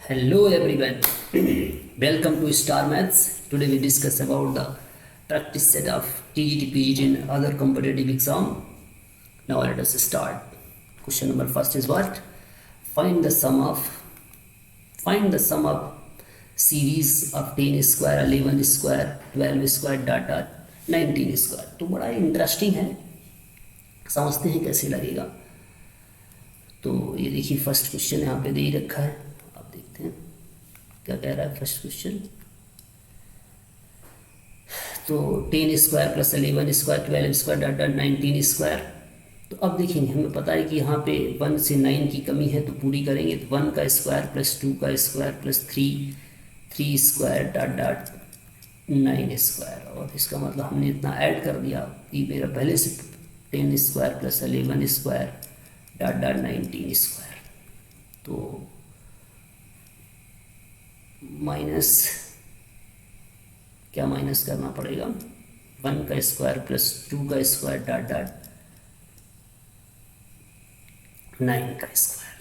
Hello everyone, welcome to Star Maths. Today we discuss about the practice set of TGT, PGT and other competitive exam. Now let us start. Question number first is what? Find the sum of series of 10 square, 11 square, 12 square, data 19 square. तो बड़ा interesting है, समझते हैं कैसे लगेगा। तो ये देखिए फर्स्ट क्वेश्चन यहाँ पे दे ही रखा है, आप देखते हैं क्या कह रहा है फर्स्ट क्वेश्चन। तो 10 square plus 11 square 12 square data 19 square. तो अब देखेंगे, हमें पता है कि यहाँ पे 1 से 9 की कमी है तो पूरी करेंगे। तो 1 का स्क्वायर प्लस 2 का square plus 3 square dot dot 9 square. और इसका मतलब हमने इतना ऐड कर दिया कि मेरा पहले से 10 square plus 11 square dot dot 19 square. तो माइनस क्या माइनस करना पड़ेगा, 1 का स्क्वायर प्लस 2 का स्क्वायर डॉट डॉट 9 का स्क्वायर।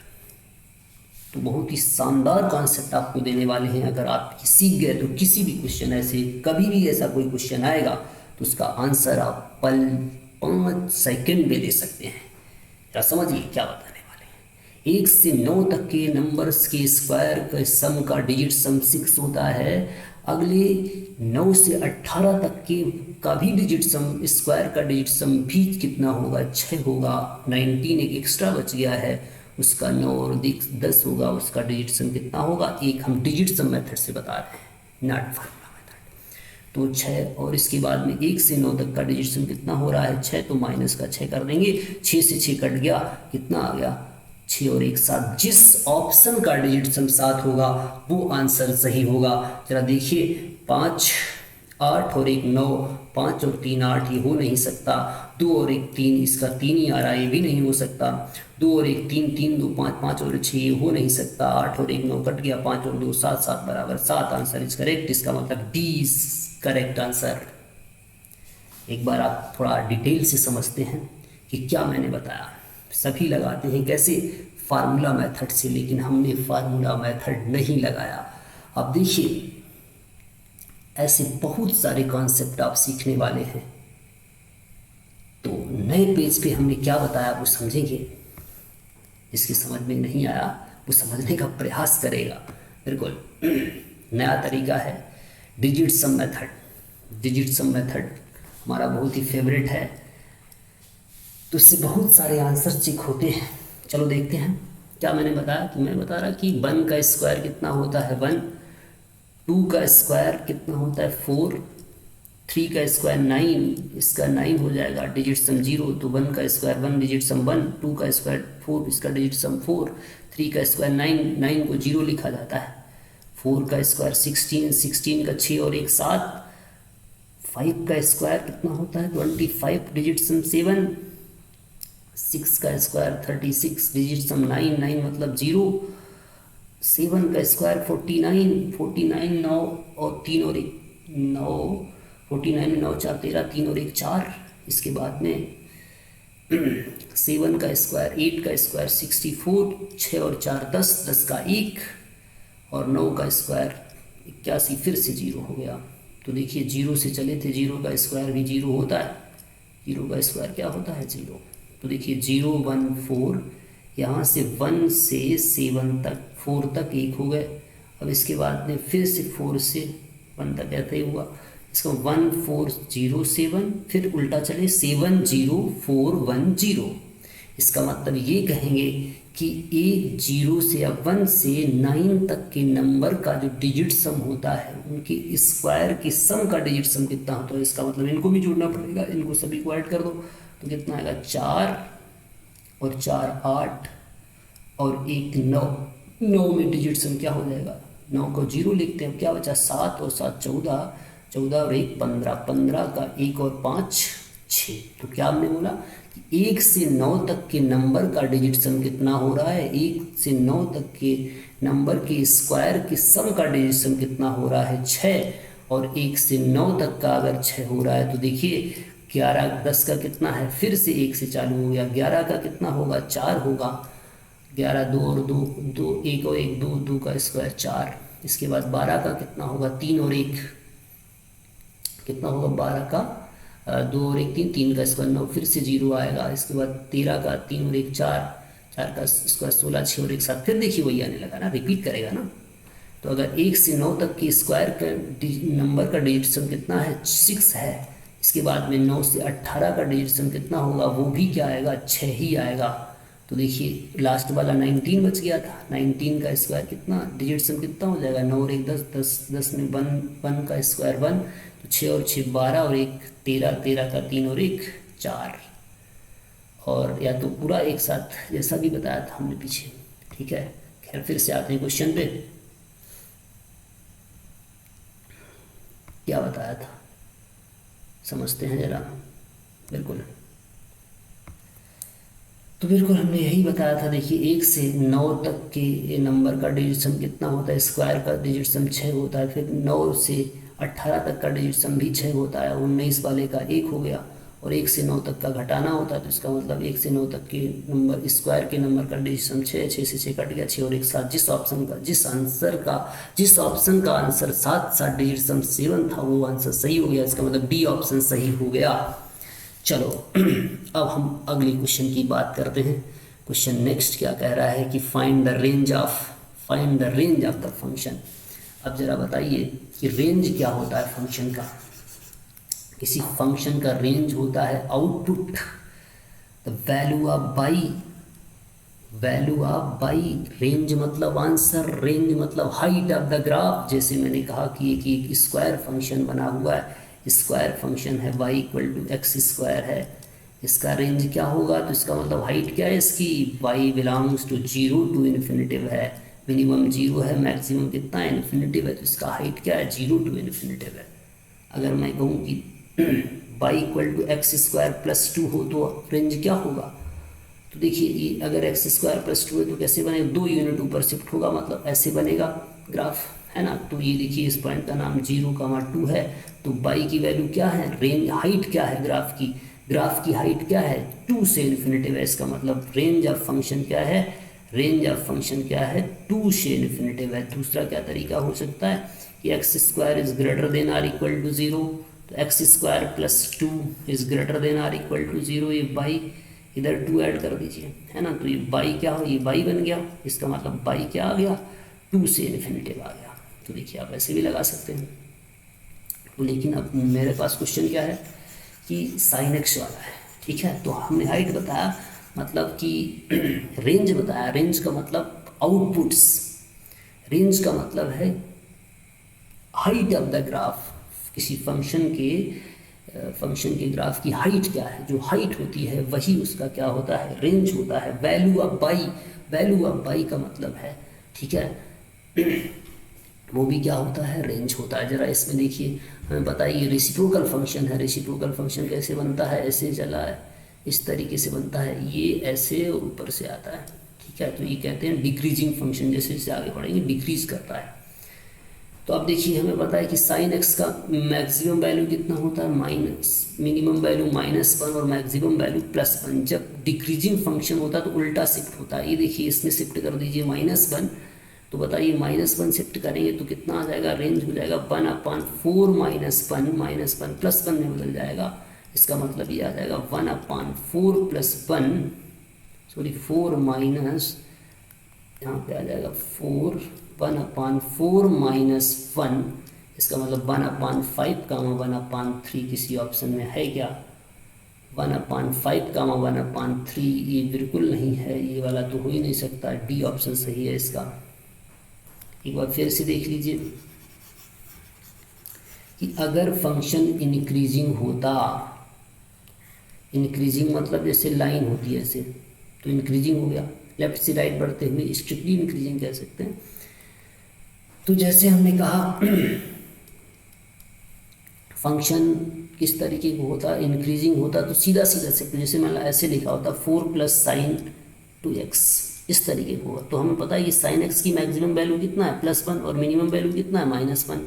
तो बहुत ही शानदार कॉन्सेप्ट आपको देने वाले हैं। अगर आप सीख गए तो किसी भी क्वेश्चन ऐसे कभी भी ऐसा कोई क्वेश्चन आएगा तो उसका आंसर आप 5 सेकंड में दे सकते हैं। जरा समझिए क्या बताने वाले हैं। 1 से 9 तक के नंबर्स के स्क्वायर का सम का डिजिट सम 6 होता है। अगले 9 से 18 तक के का भी डिजिट सम स्क्वायर का डिजिट सम भी कितना होगा, 6 होगा। 19 एक एक्स्ट्रा बच गया है, उसका 9 और 10 होगा, उसका डिजिट सम कितना होगा। एक हम डिजिट सम मेथड से बता रहे हैं, नॉट फार्मूला मेथड। तो 6 और इसके बाद में 1 से 9 तक का डिजिट सम कितना हो रहा है, 6। तो माइनस का 6 कर देंगे, 6 से 6 कट गया, कितना आ गया 6 और 1 7। जिस ऑप्शन का डिजिट सम 7 होगा वो आंसर सही होगा। जरा देखिए 5 8 और 1 9, 5 और 3 8, ये हो नहीं सकता। 2 और 1 3, इसका 3 ही आ रहा है, ये भी नहीं हो सकता। 2 और 1 3, 3 2 5, 5 और 6 ये हो नहीं सकता। 8 और 1 9 कट गया, 5 और 2 7, 7 बराबर 7। Answer is correct. इसका मतलब डी इज करेक्ट आंसर। एक बार आप थोड़ा डिटेल से समझते हैं कि क्या मैंने बताया। सभी लगाते हैं कैसे, फार्मूला मेथड से, लेकिन हमने फार्मूला मेथड नहीं लगाया। अब देखिए ऐसे बहुत सारे कॉन्सेप्ट आप सीखने वाले हैं। तो नए पेज पे हमने क्या बताया वो समझेंगे। जिसकी समझ में नहीं आया वो समझने का प्रयास करेगा। बिल्कुल नया तरीका है digit sum method. Digit sum method हमारा बहुत ही फेवरेट है, तो इससे बहुत सारे आंसर चेक होते हैं। चलो देखते हैं क्या मैंने बताया। कि मैं बता रहा कि 1 का स्क्वायर कितना होता है 1, 2 का स्क्वायर कितना होता है 4, 3 का स्क्वायर 9, इसका 9 हो जाएगा, डिजिट सम 0। तो 1 का स्क्वायर 1, डिजिट सम 1, 2 का स्क्वायर 4, इसका डिजिट सम 4, 3 का स्क्वायर 9, 9 को 0 लिखा जाता है। 4 का स्क्वायर 16, 16 का 6 और 1 7। 5 का स्क्वायर कितना होता है 25, डिजिट सम 7। 6 का स्क्वायर 36, डिजिट सम 9, 9 मतलब 0। 7 का स्क्वायर 49, 49 9 और 3 और 1 9, 49 9 4 13, 3 और 1 4। इसके बाद में 7 का स्क्वायर 8 का स्क्वायर 64, 6 और 4 10, 10 का 1 और 9 का स्क्वायर 81, फिर से 0 हो गया। तो देखिए 0 से चले थे, 0 का स्क्वायर भी 0 होता है। 0 का स्क्वायर क्या होता है 0। तो देखिए 0 1 4, यहाँ से 1 से 7 तक 4 तक 1 हो गए। अब इसके बाद में फिर से 4 से 1 तक ऐसा ही हुआ। इसका 1 4 0 7, फिर उल्टा चले 7 0 4 1 0। इसका मतलब ये कहेंगे कि 1 0 से या 1 से 9 तक के नंबर का जो डिजिट सम होता है उनके स्क्वायर के सम का डिजिट सम कितना होता है। इसका मतलब इनको भी जोड़ना पड़ेगा, इनको सभी को ऐड कर दो तो कितना आएगा 4 और 4 8 और 1 9। 9 में डिजिट सम क्या हो जाएगा, 9 को 0 लिखते हैं, क्या बचा 7 और 7 14, 14 और 1 15, 15 का 1 और 5 6। तो क्या हमने बोला कि 1 से 9 तक के नंबर का डिजिट सम कितना हो रहा है, 1 से 9 तक के नंबर के स्क्वायर के सम का डिजिट सम कितना हो रहा है 6। और 1 से 9 तक का अगर 6 हो रहा है तो देखिए 11 10 का कितना है, फिर से 1 से चालू हो गया, 11 का कितना होगा 4 होगा, 11 2 और 2 2 1 और 1 2 2 का स्क्वायर 4। इसके बाद 12 का कितना होगा 3 और 1 कितना होगा 12 का 2 और 1 3 3 का स्क्वायर 9 फिर से 0 आएगा। इसके बाद 13 का 3 और 1 4 4 का स्क्वायर 16 6 और 1 7 फिर देखिए वही आने लगा ना, रिपीट करेगा ना। तो अगर 1 से 9 तक की स्क्वायर का नंबर का डिजिट सम कितना है 6 है। इसके बाद में 9 से 18 का डिजिट सम कितना होगा वो भी क्या आएगा 6 ही आएगा। तो देखिए लास्ट वाला 19 बच गया था, 19 का स्क्वायर कितना डिजिट सम कितना हो जाएगा 9 और 1 10 10 10 में 1 का स्क्वायर 1 तो 6 और 6 12 और 1 13 13 का 3 और 1 4 और या तो पूरा एक साथ जैसा भी बताया था हमने पीछे। ठीक है, खैर फिर से आते हैं क्वेश्चन पे। क्या बताया था समझते हैं जरा। बिल्कुल तो बिल्कुल हमने यही बताया था। देखिए 1 से 9 तक के नंबर का डिजिट सम कितना होता है, स्क्वायर का डिजिट सम 6 होता है। फिर 9 से 18 तक का डिजिट सम भी 6 होता है। 19 वाले का 1 हो गया और 1 से 9 तक का घटाना होता है। तो इसका मतलब 1 से 9 तक के नंबर स्क्वायर के नंबर का डिजिट सम 6 6 से 6 कट गया 6 और 1 7। जिस ऑप्शन का आंसर 7 7 डिजिट सम 7 था वो आंसर सही हो गया। इसका मतलब डी ऑप्शन सही हो गया। चलो अब हम अगले क्वेश्चन की बात करते हैं। क्वेश्चन नेक्स्ट क्या कह रहा है कि find the range of the function. अब जरा बताइए कि रेंज क्या होता है फंक्शन का। किसी फंक्शन का रेंज होता है output the value of by. Range मतलब आंसर, रेंज मतलब हाइट ऑफ द ग्राफ। जैसे मैंने कहा कि एक स्क्वायर फंक्शन बना हुआ है, स्क्वायर फंक्शन है y equal to x square है। इसका रेंज क्या होगा तो इसका मतलब हाइट क्या है इसकी y belongs to 0 to infinitive है। मिनिमम 0 है, मैक्सिमम कितना है इन्फिनिटिव है। तो इसका हाइट क्या है 0 टू इन्फिनिटिव है। अगर मैं कहूँ कि y equal to x square plus 2 हो तो रेंज क्या होगा। तो देखिए ये अगर एक्स स्क्वायर प्लस 2 है तो कैसे बनेगा 2 यूनिट ऊपर शिफ्ट होगा, मतलब ऐसे बनेगा ग्राफ है ना। तो ये देखिए इस पॉइंट का नाम 0, 2 है। तो y की वैल्यू क्या है, रेंज हाइट क्या है ग्राफ की हाइट क्या है 2 से इन्फिनिटिव है। इसका मतलब रेंज ऑफ फंक्शन क्या है 2 से इन्फिनिटिव है। दूसरा क्या तरीका हो सकता है कि x square is greater than or equal to 0, तो x square plus 2 is greater than or equal to 0। ये y इधर 2 ऐड कर दीजिए है ना। तो ये y क्या हो, ये y बन गया। इसका मतलब y क्या आ गया 2 से इन्फिनिटिव आ गया। तो देखिए आप ऐसे भी लगा सकते हैं। तो लेकिन अब मेरे पास क्वेश्चन क्या है कि साइन एक्स वाला है। ठीक है, तो हमने हाइट बताया मतलब कि रेंज बताया। रेंज का मतलब आउटपुट्स, रेंज का मतलब है हाइट ऑफ द ग्राफ। किसी फंक्शन के ग्राफ की हाइट क्या है, जो हाइट होती है वही उसका क्या होता है रेंज होता है। वैल्यू ऑफ बाई का मतलब है, ठीक है, वो भी क्या होता है रेंज होता है। जरा इसमें देखिए हमें बताइए रेसिप्रोकल फंक्शन है। रेसिप्रोकल फंक्शन कैसे बनता है, ऐसे चला है इस तरीके से बनता है, ये ऐसे और ऊपर से आता है। ठीक है, तो ये कहते हैं डिक्रीजिंग फंक्शन। जैसे जैसे आगे बढ़ेंगे डिक्रीज करता है। तो अब देखिए हमें पता है कि साइन एक्स का मैक्सिमम वैल्यू कितना होता है मिनिमम वैल्यू -1 और मैक्सिमम वैल्यू +1। जब डिक्रीजिंग फंक्शन होता है तो उल्टा शिफ्ट होता है। ये देखिए इसमें शिफ्ट कर दीजिए -1, तो बताइए -1 शिफ्ट करेंगे तो कितना आ जाएगा, रेंज हो जाएगा 1/4 -1 +1 में बदल जाएगा। इसका मतलब ये आ जाएगा 1/4 + 1 सॉरी 4 माइनस, यहाँ पे आ जाएगा 4 1/4 - 1। इसका मतलब 1/5 1/3 किसी ऑप्शन में है क्या, 1/5 1/3 ये बिल्कुल नहीं है, ये वाला तो हो ही नहीं सकता। डी ऑप्शन सही है इसका। एक बार फिर से देख लीजिए कि अगर फंक्शन इंक्रीजिंग होता, इंक्रीजिंग मतलब जैसे लाइन होती है ऐसे, तो इंक्रीजिंग हो गया, लेफ्ट से राइट बढ़ते हुए स्ट्रिक्टली इंक्रीजिंग कह सकते हैं। तो जैसे हमने कहा फंक्शन किस तरीके को होता, इंक्रीजिंग होता तो सीधा सीधा से जैसे मान लो ऐसे लिखा होता 4 + sin 2x, इस तरीके को। तो हमें पता है कि साइन एक्स की मैक्सिमम वैल्यू कितना है +1 और मिनिमम वैल्यू कितना है -1।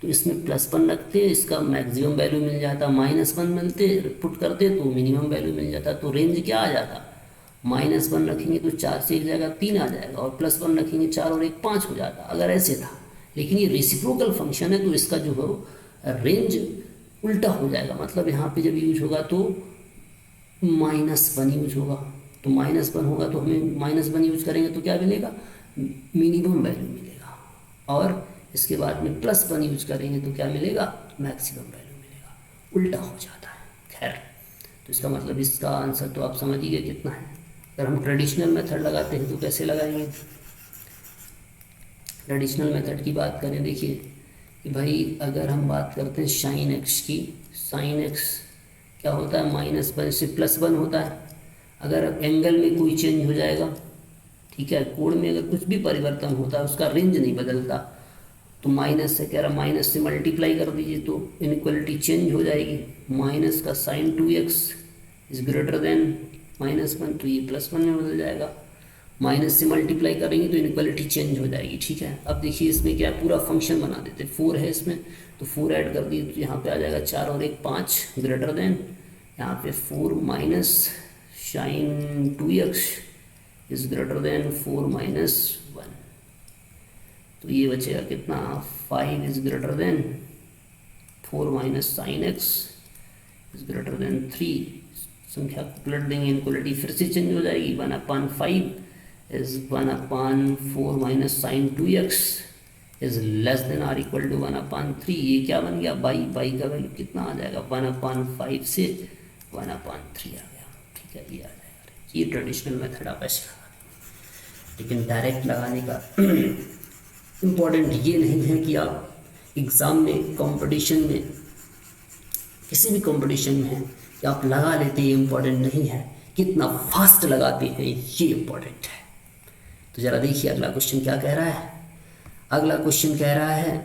तो इसमें +1 रखते इसका मैक्सिमम वैल्यू मिल जाता, -1 मिलते पुट करते तो मिनिमम वैल्यू मिल जाता। तो रेंज क्या आ जाता -1 रखेंगे तो 4 से 1 जाएगा 3 आ जाएगा, और +1 रखेंगे 4 और 1 5 हो जाता अगर ऐसे था। लेकिन ये रेसिप्रोकल फंक्शन है तो इसका जो है रेंज उल्टा हो जाएगा, मतलब यहाँ पे जब यूज होगा तो -1 यूज होगा, तो -1 होगा तो हमें -1 यूज करेंगे तो क्या मिलेगा, मिनिमम वैल्यू मिलेगा, और इसके बाद में +1 यूज करेंगे तो क्या मिलेगा, मैक्सिमम वैल्यू मिलेगा, उल्टा हो जाता है। खैर, तो इसका मतलब इसका आंसर तो आप समझ ही गए कितना है। अगर हम ट्रेडिशनल मेथड लगाते हैं तो कैसे लगाएंगे, ट्रेडिशनल मेथड की बात करें, देखिए कि भाई अगर हम बात करते हैं साइन एक्स की, साइन एक्स क्या होता है, -1 से +1 होता है। अगर एंगल में कोई चेंज हो जाएगा, ठीक है, कोण में अगर कुछ भी परिवर्तन होता है उसका रेंज नहीं बदलता, तो माइनस से कह रहा माइनस से मल्टीप्लाई कर दीजिए तो इनइक्वालिटी चेंज हो जाएगी। माइनस का sign 2x is greater then -1 तो ये +1 में बदल जाएगा। माइनस से मल्टीप्लाई करेंगे तो इनइक्वालिटी चेंज हो जाएगी। ठीक है, अब देखिए इसमें क्या पूरा फंक्शन बना देते, 4 है इसमें तो 4 ऐड कर दिए तो यहाँ पे आ जाएगा 4 और 1 5 ग्रेटर देन, यहाँ पे 4 minus sine 2x is greater than 4 -1, तो ये बचेगा कितना, 5 is greater than 4 minus sine x is greater than 3। संख्या को पलट देंगे, इनक्वालिटी फिर से चेंज हो जाएगी, 1/5 is 1/4 minus sine 2x is less than or equal to 1/3। ये क्या बन गया, बाई का वैल्यू कितना आ जाएगा, 1/5 से 1/3 आ गया। ठीक है, ये आ जाएगा। ये ट्रेडिशनल मेथड आप ऐसे लगा दें, लेकिन डायरेक्ट लगाने का इम्पॉर्टेंट ये नहीं है कि आप एग्ज़ाम में, कंपटीशन में, किसी भी कंपटीशन में कि आप लगा लेते हैं, ये इम्पॉर्टेंट नहीं है, कितना फास्ट लगाते हैं ये इम्पॉर्टेंट है। तो ज़रा देखिए अगला क्वेश्चन क्या कह रहा है। अगला क्वेश्चन कह रहा है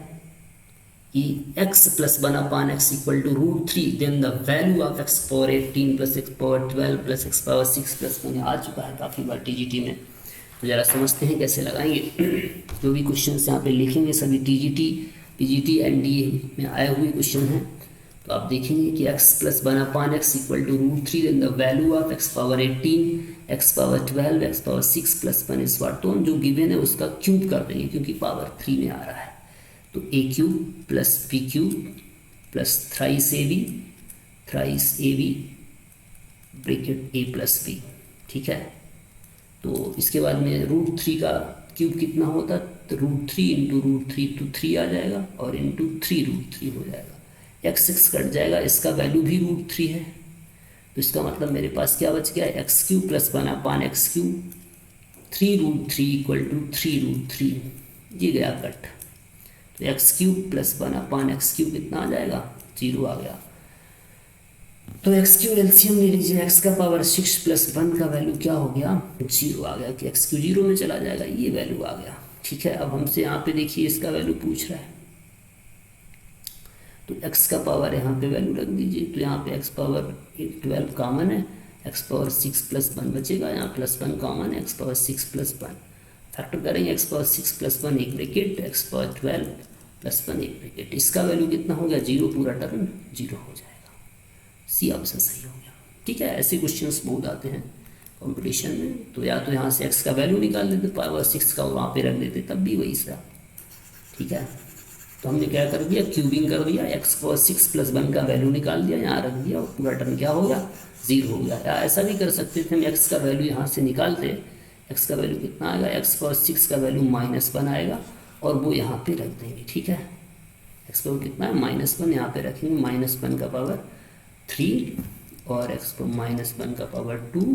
कि x + 1/x equal to √3, then the value of x power 18 + x power 12 + x power 6 + 1 आ चुका है काफ़ी बार टीजीटी में। तो ज़रा समझते हैं कैसे लगाएंगे। जो भी क्वेश्चन यहाँ पे लिखेंगे सभी टीजीटी, पीजीटी, एनडीए में आए हुए क्वेश्चन हैं। तो आप देखेंगे कि x + 1/x equal to √3, then the value of x power 18, x power 12, x power 6 + 1 इस बार तो जो गिवन है उसका क्यूब कर देंगे क्योंकि पावर 3 में आ रहा है। तो a³ + b³ + thrice ab bracket a + b। ठीक है, तो इसके बाद में √3 का क्यूब कितना होता, तो √3 × √3 तो 3 आ जाएगा, और इंटू 3 √3 हो जाएगा। x6 कट जाएगा, इसका वैल्यू भी √3 है, तो इसका मतलब मेरे पास क्या बच गया, x³ + 1/x³, 3 √3 इक्वल टू 3 √3, ये गया कट। तो x³ + 1/x³ कितना आ जाएगा, 0 आ गया। तो x³ एलसीएम ले लीजिए, x का पावर 6 + 1 का वैल्यू क्या हो गया, 0 आ गया, कि x³ 0 में चला जाएगा, ये वैल्यू आ गया। ठीक है, अब हमसे यहाँ पे देखिए इसका वैल्यू पूछ रहा है, तो x का पावर यहाँ पे वैल्यू रख दीजिए, तो यहाँ पे x पावर 12 कॉमन है, x पावर 6 + 1 बचेगा, यहाँ +1 कॉमन है, x पावर 6 + 1 फैक्टर करेंगे, x पावर 6 + 1 एक ब्रैकेट, x पावर 12 + 1 एक ब्रैकेट, इसका वैल्यू कितना हो गया, 0, पूरा टर्म 0 हो जाएगा। सी ऑप्शन सही हो गया। ठीक है, ऐसे क्वेश्चंस बहुत आते हैं कंपटीशन में, तो या तो यहाँ से x का वैल्यू निकाल देते, पावर 6 का वहाँ पे रख देते, तब भी वही सा। ठीक है, तो हमने क्या कर दिया, क्यूबिंग कर दिया, x पावर 6 + 1 का वैल्यू निकाल दिया, यहाँ रख दिया, और पूरा टर्म क्या हो गया, 0 हो गया। या ऐसा भी कर सकते थे हम, x का वैल्यू यहाँ से निकालते, x का वैल्यू कितना आएगा, x पावर 6 का वैल्यू -1 आएगा, और वो यहाँ पे रख देंगे। ठीक है, x पावर कितना है, -1, यहाँ पे रखेंगे, -1 का पावर 3, और x पर -1 का पावर 2,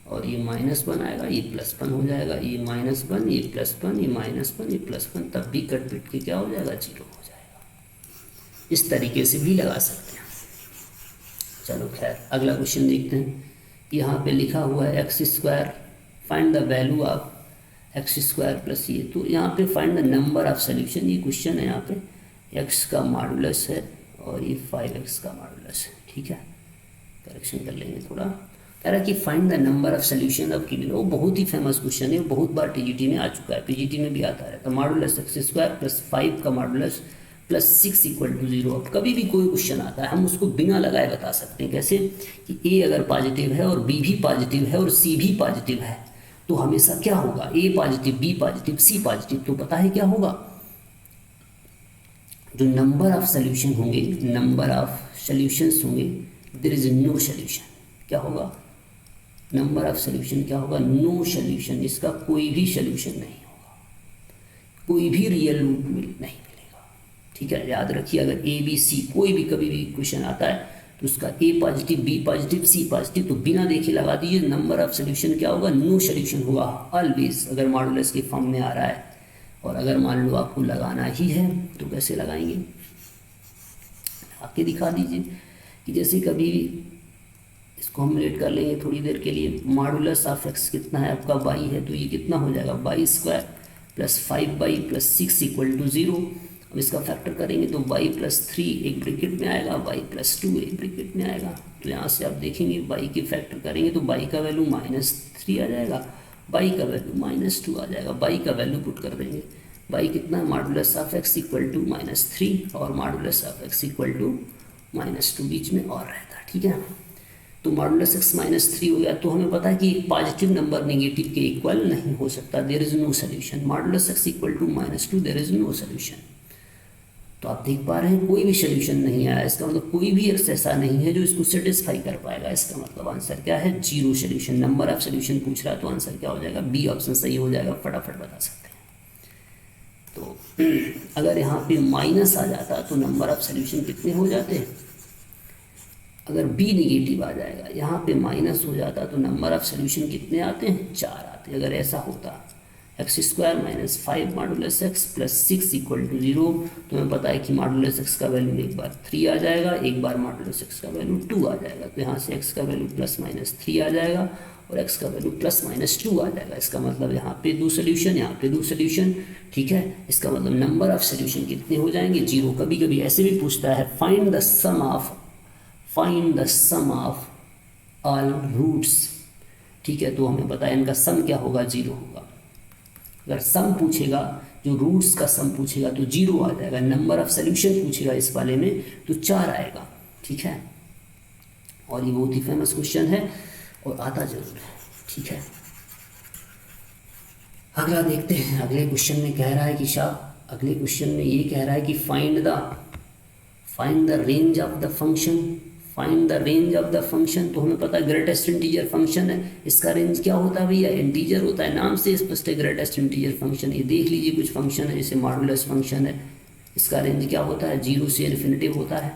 और ये -1 आएगा, ये +1 हो जाएगा, ये -1, ये +1, ये -1, ये +1, तब भी कट पिट के क्या हो जाएगा, 0 हो जाएगा। इस तरीके से भी लगा सकते हैं। चलो खैर, अगला क्वेश्चन देखते हैं। यहाँ पे लिखा हुआ है x², find the value of x² + ये, तो यहाँ पे find the number of solution, ये क्वेश्चन है। यहाँ पे x का मॉडुलस है और ये 5x का मॉडुलस है। ठीक है, करेक्शन कर लेंगे थोड़ा। कह रहा है कि find the number of solution of given, वो बहुत ही फेमस क्वेश्चन है, बहुत बार टीजीटी में आ चुका है, पीजीटी में भी आता है। तो मॉडुलस x² + 5 का मॉडुलस प्लस 6 इक्वल टू 0। अब कभी भी कोई क्वेश्चन आता है हम उसको बिना लगाए बता सकते हैं। कैसे कि ए अगर पॉजिटिव है और बी भी पॉजिटिव है और सी भी पॉजिटिव है तो हमेशा क्या होगा, ए पॉजिटिव, बी पॉजिटिव, सी पॉजिटिव, तो पता है क्या होगा, जो नंबर ऑफ सोल्यूशन होंगे, नंबर ऑफ सोल्यूशंस होंगे, देयर इज नो सोल्यूशन। क्या होगा, नंबर ऑफ सोल्यूशन क्या होगा, नो सोल्यूशन। इसका कोई भी सोल्यूशन नहीं होगा, कोई भी रियल रूट नहीं मिलेगा। ठीक है, याद रखिए, अगर ए बी सी कोई भी कभी भी क्वेश्चन आता है तो उसका ए पॉजिटिव, बी पॉजिटिव, सी पॉजिटिव, तो बिना देखे लगा दीजिए। नंबर ऑफ सोल्यूशन क्या होगा, नो सोल्यूशन होगा ऑलवेज, अगर मॉडुलस के फॉर्म में आ रहा है। और अगर मान लो आपको लगाना ही है तो कैसे लगाएंगे, आके दिखा दीजिए कि जैसे कभी इसको हम लेट कर लेंगे थोड़ी देर के लिए। मॉडुलस ऑफ एक्स कितना है आपका, बाई है, तो ये कितना हो जाएगा, y square plus 5 plus 6 equal to 0। अब इसका फैक्टर करेंगे तो बाई प्लस 3 एक ब्रैकेट में आएगा, बाई प्लस 2 एक ब्रैकेट में आएगा। तो यहाँ से आप देखेंगे बाई के फैक्टर करेंगे तो बाई का वैल्यू -3 आ जाएगा, बाई का वैल्यू -2 आ जाएगा। बाई का वैल्यू पुट कर देंगे, बाई कितना है, modulus of x equal to -3 और modulus of x equal to -2 बीच में और रहता है। ठीक है, तो मॉडुलस एक्स -3 हो गया। तो हमें पता है कि एक पॉजिटिव नंबर नेगेटिव के इक्वल नहीं हो सकता, there is no solution. Modulus x equal to -2, there is no solution. तो आप देख पा रहे हैं कोई भी सोल्यूशन नहीं आया, इसका मतलब कोई भी एक्स ऐसा नहीं है जो इसको सेटिस्फाई कर पाएगा। इसका मतलब आंसर क्या है, 0 सोल्यूशन। नंबर ऑफ सोल्यूशन पूछ रहा है तो आंसर क्या हो जाएगा, बी ऑप्शन सही हो जाएगा, फटाफट बता सकते हैं। तो अगर यहाँ पे माइनस आ जाता तो नंबर ऑफ सोल्यूशन कितने हो जाते हैं, अगर बी निगेटिव आ जाएगा, यहाँ पे माइनस हो जाता तो नंबर ऑफ सोल्यूशन कितने आते हैं, 4 आते। अगर ऐसा होता x square minus 5 modulus x plus 6 equal to 0, तो हमें पता है कि मॉडुलस एक्स का वैल्यू एक बार 3 आ जाएगा, एक बार मॉडुलस एक्स का वैल्यू 2 आ जाएगा। तो यहाँ से एक्स का वैल्यू +-3 आ जाएगा और एक्स का वैल्यू +-2 आ जाएगा। इसका मतलब यहाँ पे 2 सोल्यूशन, यहाँ पे 2 सोल्यूशन। ठीक है, इसका मतलब नंबर ऑफ सोल्यूशन कितने हो जाएंगे, 0। कभी कभी ऐसे भी पूछता है, find the sum of all roots. ठीक है, तो हमें पता है इनका सम क्या होगा, 0 होगा। अगर सम पूछेगा, जो रूट्स का सम पूछेगा तो 0 आ जाएगा। नंबर ऑफ सोल्यूशन पूछेगा इस वाले में तो 4 आएगा। ठीक है, और ये बहुत ही फेमस क्वेश्चन है और आता जरूर है। ठीक है, अगला देखते हैं। अगले क्वेश्चन में कह रहा है कि अगले क्वेश्चन में ये कह रहा है कि find the range of the function. तो हमें पता है ग्रेटेस्ट इंटीजर फंक्शन है, इसका रेंज क्या होता है भैया, इंटीजर होता है। नाम से स्पष्ट है ग्रेटेस्ट इंटीजर फंक्शन। ये देख लीजिए कुछ फंक्शन है जैसे मॉडुलस फंक्शन है, इसका रेंज क्या होता है, 0 से इन्फिनिटिव होता है।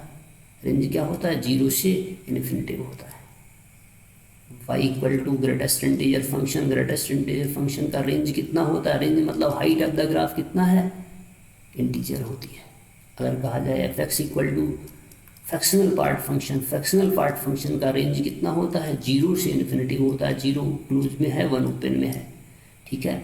रेंज क्या होता है, 0 से इन्फिनिटिव होता है। y equal to greatest integer function का रेंज कितना होता है, रेंज मतलब हाइट ऑफ द ग्राफ कितना है, इंटीजर होती है। अगर कहा जाए f(x) equal to fractional part function का रेंज कितना होता है, 0 से इन्फिनिटिव होता है। 0 क्लोज में है, 1 ओपन में है। ठीक है,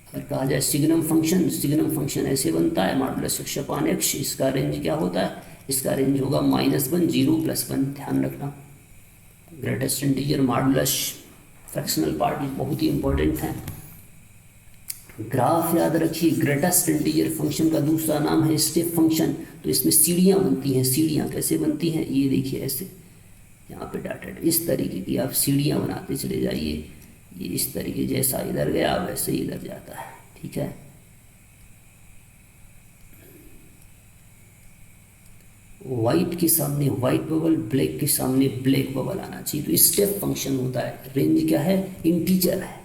अगर कहा जाए सिग्नम फंक्शन ऐसे बनता है, मॉडुलस x अपॉन x। इसका रेंज क्या होता है, इसका रेंज होगा -1, 0 + 1। ध्यान रखना, greatest integer modulus fractional part बहुत ही इंपॉर्टेंट है। ग्राफ याद रखिए, ग्रेटेस्ट इंटीजर फंक्शन का दूसरा नाम है स्टेप फंक्शन। तो इसमें सीढ़ियाँ बनती हैं। सीढ़ियाँ कैसे बनती हैं, ये देखिए ऐसे, यहाँ पे डाटेड इस तरीके की आप सीढ़ियाँ बनाते चले जाइए। ये इस तरीके, जैसा इधर गया वैसे इधर जाता है। ठीक है, वाइट के सामने वाइट बबल, ब्लैक के सामने ब्लैक बबल आना चाहिए। तो स्टेप फंक्शन होता है, रेंज क्या है, इंटीजर है।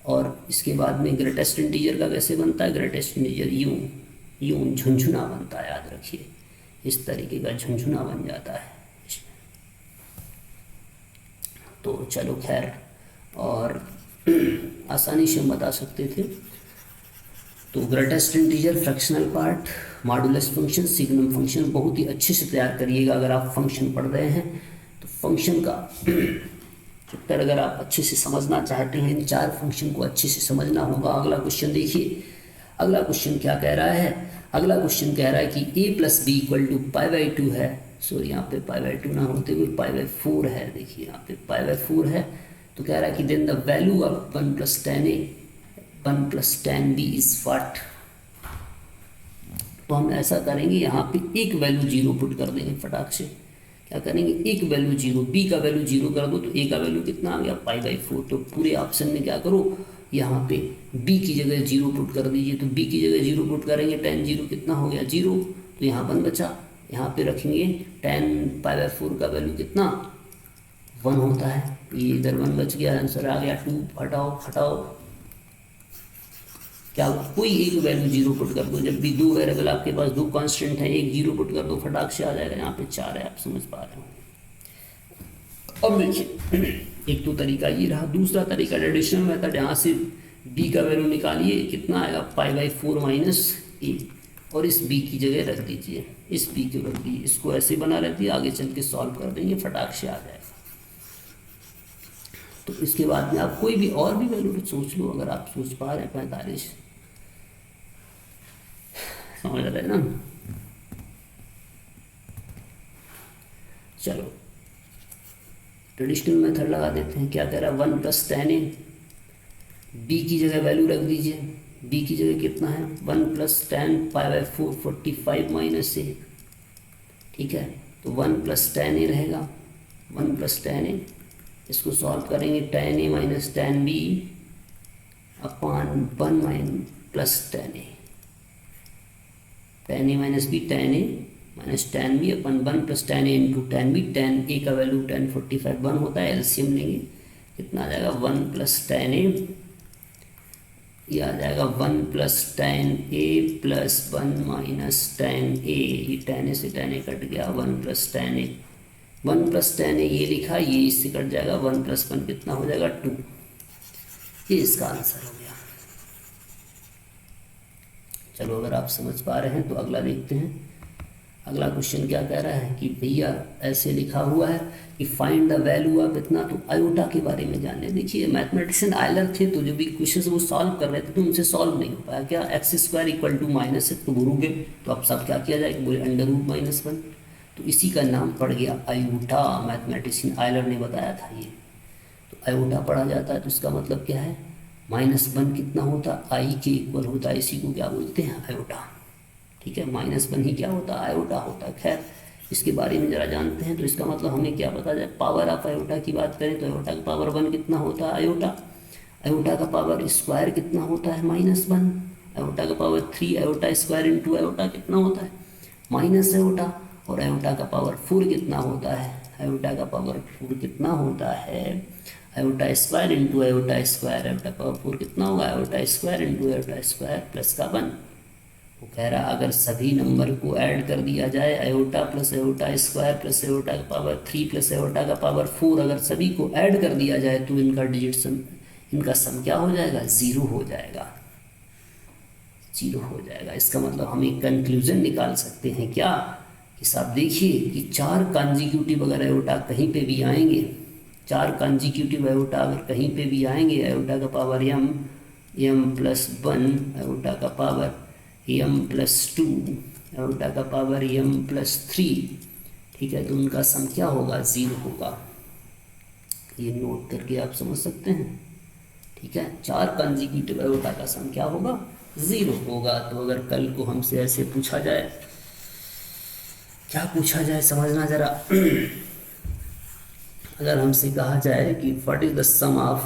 और इसके बाद में ग्रेटेस्ट इंटीजर का कैसे बनता है, ग्रेटेस्ट इंटीजर यूं झुंझुना बनता है। याद रखिए, इस तरीके का झुंझुना बन जाता है इसमें। तो चलो खैर, और आसानी से हम बता सकते थे। तो greatest integer, fractional part, modulus function, signum function बहुत ही अच्छे से तैयार करिएगा। अगर आप फंक्शन पढ़ रहे हैं तो फंक्शन का चैप्टर अगर आप अच्छे से समझना चाहते हैं, इन 4 फंक्शन को अच्छे से समझना होगा। अगला क्वेश्चन देखिए, अगला क्वेश्चन क्या कह रहा है, अगला क्वेश्चन कह रहा है कि a + b = π/2 है। सॉरी, यहाँ पे π/2 ना होते हुए π/4 है। देखिए यहाँ पे π/4 है। तो कह रहा है कि then the value of 1 + tan a 1 + tan b is what. तो हम ऐसा करेंगे, यहाँ पे एक वैल्यू जीरो पुट कर देंगे फटाक से। क्या करेंगे, एक वैल्यू जीरो, बी का वैल्यू जीरो कर दो तो ए का वैल्यू कितना आ गया, π/4। तो पूरे ऑप्शन में क्या करो, यहाँ पे बी की जगह जीरो पुट कर दीजिए। तो बी की जगह जीरो पुट करेंगे, tan जीरो कितना हो गया, जीरो। तो यहाँ 1 बचा, यहाँ पे रखेंगे tan π/4 का वैल्यू कितना, 1 होता है। ये इधर 1 बच गया, आंसर आ गया 2। हटाओ क्या, कोई एक वैल्यू जीरो पुट कर दो। जब भी दो वेरिएबल आपके पास, दो कांस्टेंट है, एक जीरो पुट कर दो, फटाक से आ जाएगा। यहाँ पे 4 है, आप समझ पा रहे हो। अब देखिए, एक तो तरीका ये रहा। दूसरा तरीका एडिशनल मेथड, यहाँ से b का वैल्यू निकालिए, कितना आएगा, π/4 - a, और इस b की जगह रख दीजिए, इस b को रख दीजिए। इसको ऐसे बना रहती है, आगे चल के सॉल्व कर देंगे, फटाक से आ जाएगा। तो इसके बाद में आप कोई भी और भी वैल्यू सोच लो, अगर आप सोच पा रहे हैं 45, समझ रहे हैं ना। चलो ट्रेडिशनल मेथड लगा देते हैं। क्या कह रहा है, 1 + tan a, बी की जगह वैल्यू रख दीजिए। बी की जगह कितना है, 1 + tan π/4 45 - a, ठीक है। तो 1 + tan a रहेगा, 1 + tan a। इसको सॉल्व करेंगे, tan a - tan b upon 1 + tan a, tan a - b, tan a - tan b upon 1 + tan a into tan b। tan a का वैल्यू tan 45 1 होता है, LCM लेंगे, कितना आ जाएगा, 1 + tan a, ये आ जाएगा 1 + tan a plus 1 - tan a, ये tan a से tan a कट गया, 1 + tan a, 1 + tan a ये लिखा, ये इससे कट जाएगा, 1 + 1 कितना हो जाएगा, 2। ये इसका आंसर हो गया। चलो अगर आप समझ पा रहे हैं तो अगला देखते हैं। अगला क्वेश्चन क्या कह रहा है कि भैया ऐसे लिखा हुआ है कि फाइंड द वैल्यू ऑफ इतना, तो आयोटा के बारे में जाने। देखिए मैथमेटिशियन आयलर थे, तो जो भी क्वेश्चन वो सॉल्व कर रहे थे तो उनसे सॉल्व नहीं हो पाया। क्या, x² = -1, तो गुरु गए, तो अब सब क्या किया जाए, बोले √-1, तो इसी का नाम पड़ गया आयोटा। मैथमेटिशियन आयलर ने बताया था ये। तो आयोटा पढ़ा जाता है, तो इसका मतलब क्या है, -1 कितना होता, आई के इक्वल होता है, इसी को क्या बोलते हैं, आयोटा। ठीक है, -1 ही क्या होता है, आयोटा होता है। खैर इसके बारे में ज़रा जानते हैं। तो इसका मतलब हमें क्या पता जाए, पावर ऑफ आयोटा की बात करें तो आयोटा का पावर 1 कितना होता है, आयोटा। आयोटा का पावर स्क्वायर कितना होता है, -1। आयोटा का power 3 iota square into iota कितना होता है, माइनस आयोटा। और आयोटा का पावर 4 कितना होता है, आयोटा का पावर 4 कितना होता है, iota square into iota square. Iota power 4 कितना होगा, iota square into iota square plus का 1। वो कह रहा अगर सभी नंबर को ऐड कर दिया जाए, iota plus iota square plus iota का पावर 3 प्लस आयोटा का पावर 4, अगर सभी को ऐड कर दिया जाए तो इनका डिजिट सम, इनका सम क्या हो जाएगा, 0 हो जाएगा, 0 हो जाएगा। इसका मतलब हम एक कंक्लूजन निकाल सकते हैं क्या, कि साहब देखिए कि 4 कंसेक्यूटिव अगर आयोटा कहीं पे भी आएंगे, 4 कंसेक्यूटिव आयोटा अगर कहीं पे भी आएंगे, आयोटा का पावर m + 1, आयोटा का पावर m + 2, आयोटा का पावर m + 3, ठीक है, तो उनका सम क्या होगा, 0 होगा। ये नोट करके आप समझ सकते हैं, ठीक है। 4 कंसेक्यूटिव आयोटा का सम क्या होगा, 0 होगा। तो अगर कल को हमसे ऐसे पूछा जाए, क्या पूछा जाए समझना ज़रा, अगर हमसे कहा जाए कि what is the sum of,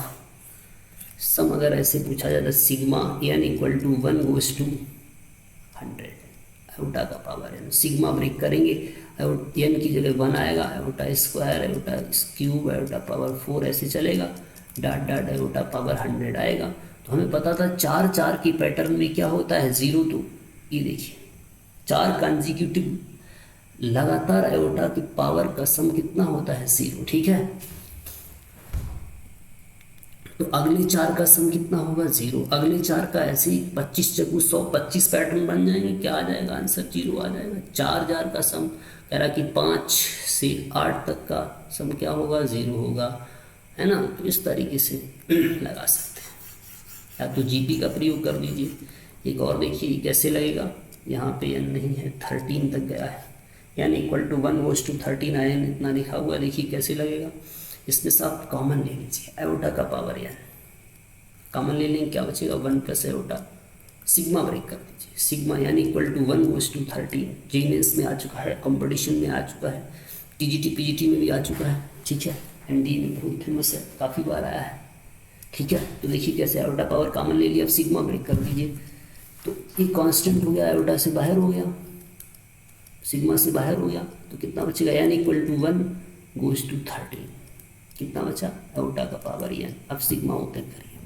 sum अगर ऐसे पूछा जाए, sigma n = 1 goes to 100, iota का पावर n, सिग्मा ब्रेक करेंगे, n की जगह 1 आएगा, iota square, iota cube, iota power 4 ऐसे चलेगा, डॉट डॉट आयोटा पावर 100 आएगा। तो हमें पता था 4 की पैटर्न में क्या होता है, 0। तो ये देखिए 4 कंसेक्यूटिव लगातार आयोटा की पावर का सम कितना होता है, 0, ठीक है। तो अगले 4 का सम कितना होगा, 0। अगले 4 का ऐसे ही 25 चकू 125 पैटर्न बन जाएंगे, क्या आ जाएगा आंसर, 0 आ जाएगा। 4 का सम कह रहा कि 5 से 8 तक का सम क्या होगा, 0 होगा, है ना। तो इस तरीके से लगा सकते हैं, या तो जीपी का प्रयोग कर दीजिए। एक और देखिए कैसे लगेगा, यहाँ पे n नहीं है, 13 तक गया है, n = 1 goes to 13, n इतना लिखा हुआ है, देखिए कैसे लगेगा। इसमें से आप कॉमन ले लीजिए, आयोटा का पावर n कॉमन ले लेंगे, क्या बचेगा, 1 + आयोटा सिग्मा ब्रेक कर दीजिए, सिग्मा यानी इक्वल टू 1:13। जेई मेंस में आ चुका है, कंपटीशन में आ चुका है, टीजीटी पीजीटी में भी आ चुका है, ठीक है, एनडीए में बहुत फेमस है, काफ़ी बार आया है, ठीक है। तो देखिए कैसे आयोटा पावर कॉमन ले लिया, अब सिग्मा ब्रेक कर दीजिए, तो ये कांस्टेंट हो गया, आयोटा से बाहर हो गया, सिग्मा से बाहर हो गया, तो कितना बचेगा, यानी इक्वल टू 1:13। कितना बचा, आयोटा का पावर एन। अब सिग्मा ओपन करिए,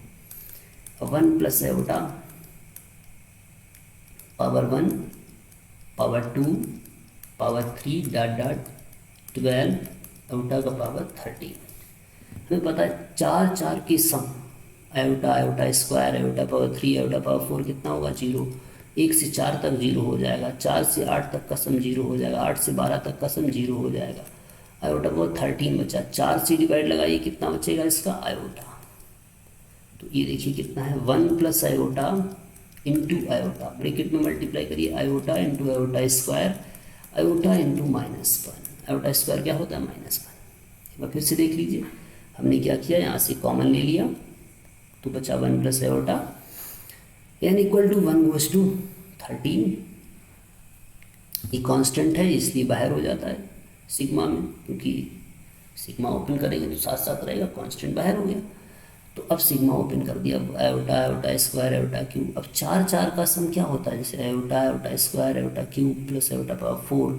1 plus iota power 1 power 2 power 3 dot dot 12 iota का पावर 13। हमें पता है चार चार के sum, iota iota square iota power 3 iota power 4 कितना होगा, 0। 1 से 4 तक 0 हो जाएगा, 4 से 8 तक का सम 0 हो जाएगा, 8 से 12 तक का सम 0 हो जाएगा, आयोटा पावर 13 बचा। 4 से डिवाइड लगाइए, कितना बचेगा इसका, आयोटा। तो ये देखिए कितना है, 1 plus iota into iota, bracket में मल्टीप्लाई करिए, iota into iota square, iota into -1, iota square क्या होता है, -1। एक बार फिर से देख लीजिए, हमने क्या किया, यहाँ से कॉमन ले लिया, तो बचा 1 plus iota N equal to 1:13। ये कांस्टेंट है इसलिए बाहर हो जाता है सिग्मा में, क्योंकि सिग्मा ओपन करेंगे तो साथ साथ रहेगा, कांस्टेंट बाहर हो गया। तो अब सिग्मा ओपन कर दिया, iota iota square iota cube. अब चार चार का सम क्या होता है, जैसे iota iota square iota cube plus iota power 4,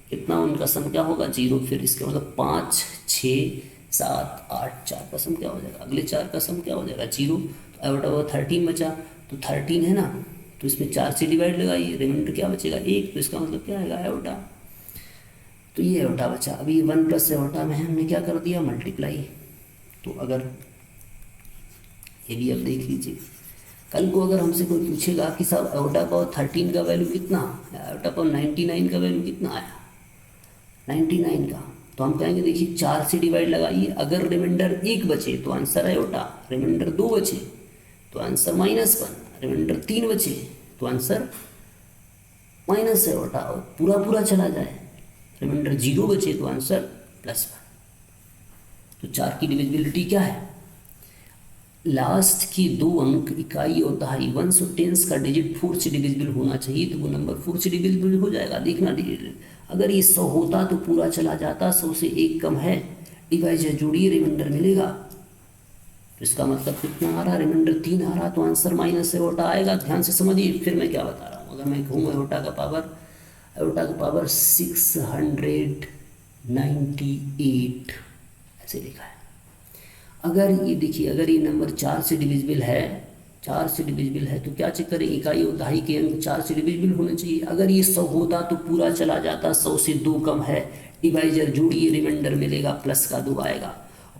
कितना उनका सम क्या होगा, 0। फिर इसके मतलब 5 6 7 8, 4 का सम क्या हो जाएगा, अगले 4 का सम क्या हो जाएगा, 0। तो आयोटा पावर 13 बचा, तो 13 है ना, तो इसमें 4 से डिवाइड लगाइए, रिमाइंडर क्या बचेगा, 1। तो इसका मतलब क्या आएगा, आयोटा। तो ये आयोटा बचा। अभी 1 प्लस आयोटा में हमने क्या कर दिया, मल्टीप्लाई। तो अगर ये भी अब देख लीजिए, कल को अगर हमसे कोई पूछेगा कि साहब आयोटा पावर 13 का वैल्यू कितना, आयोटा पावर 99 का वैल्यू कितना आया, 99 का, तो हम कहेंगे देखिए 4 से डिवाइड लगाइए, अगर रिमाइंडर 1 बचे तो आंसर आयोटा, रिमाइंडर 2 बचे तो आंसर -1, रिमाइंडर 3 बचे तो आंसर माइनस आयोटा, और पूरा पूरा चला जाए, रिमाइंडर 0 बचे तो आंसर +1। तो 4 की डिविजिबिलिटी क्या है, लास्ट के 2 अंक इकाई और दहाई, 1 और 10 का डिजिट 4 से डिविजिबल होना चाहिए, तो वो नंबर 4 से डिविजिबल हो जाएगा। देखना डिजिट, अगर ये 100 होता तो पूरा चला जाता, 100 से 1 कम है, डिवाइजर जोड़िए, रिमाइंडर मिलेगा। तो इसका मतलब कितना आ रहा, रिमाइंडर 3 आ रहा, तो आंसर माइनस आयोटा आएगा। ध्यान से समझिए फिर मैं क्या बता रहा हूँ। अगर मैं कहूँ आयोटा का पावर 698 ऐसे लिखा है। अगर ये देखिए, अगर ये नंबर 4 से डिविजिबल है, 4 से डिविजिबल है, तो क्या चेक करें, इकाई और दहाई के अंक 4 से डिविजिबल होने चाहिए। अगर ये 100 होता तो पूरा चला जाता, 100 से 2 कम है, डिवाइजर जोड़िए, रिमाइंडर मिलेगा, प्लस का 2 आएगा,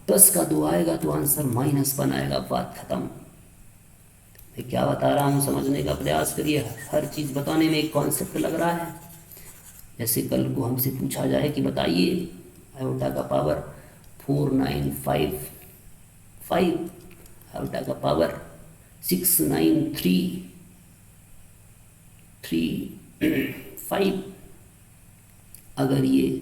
प्लस का 2 आएगा तो आंसर -1 आएगा, बात खत्म। मैं क्या बता रहा हूँ समझने का प्रयास करिए, हर चीज़ बताने में एक कॉन्सेप्ट लग रहा है। जैसे कल को हमसे पूछा जाए कि बताइए आयोटा का पावर 4955, आयोटा का पावर 693335, अगर ये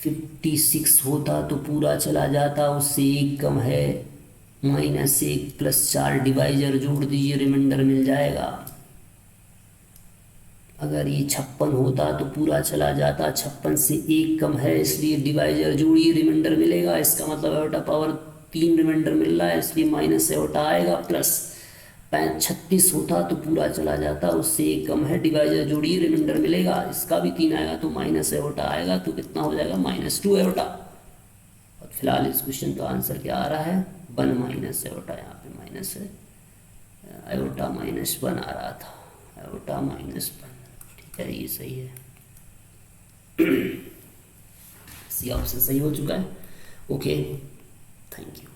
56 होता तो पूरा चला जाता, उससे 1 कम है, -1 + 4, डिवाइजर जोड़ दीजिए, रिमाइंडर मिल जाएगा। अगर ये 56 होता तो पूरा चला जाता, 56 से 1 कम है, इसलिए डिवाइजर जोड़िए, रिमाइंडर मिलेगा। इसका मतलब आयोटा पावर 3 रिमाइंडर मिल रहा है, इसलिए माइनस आयोटा आएगा, प्लस 36 होता तो पूरा चला जाता, उससे 1 कम है, डिवाइजर जोड़िए, रिमाइंडर मिलेगा। इसका भी 3 आएगा तो माइनस आयोटा आएगा, तो कितना हो जाएगा, -2 आयोटा। और फिलहाल इस क्वेश्चन का आंसर क्या आ रहा है, 1 माइनस आयोटा, यहाँ पे माइनस है, आयोटा -1 आ रहा था, आयोटा -1, ठीक है, ये सही है। सी ऑप्शन सही हो चुका है। Okay, thank you.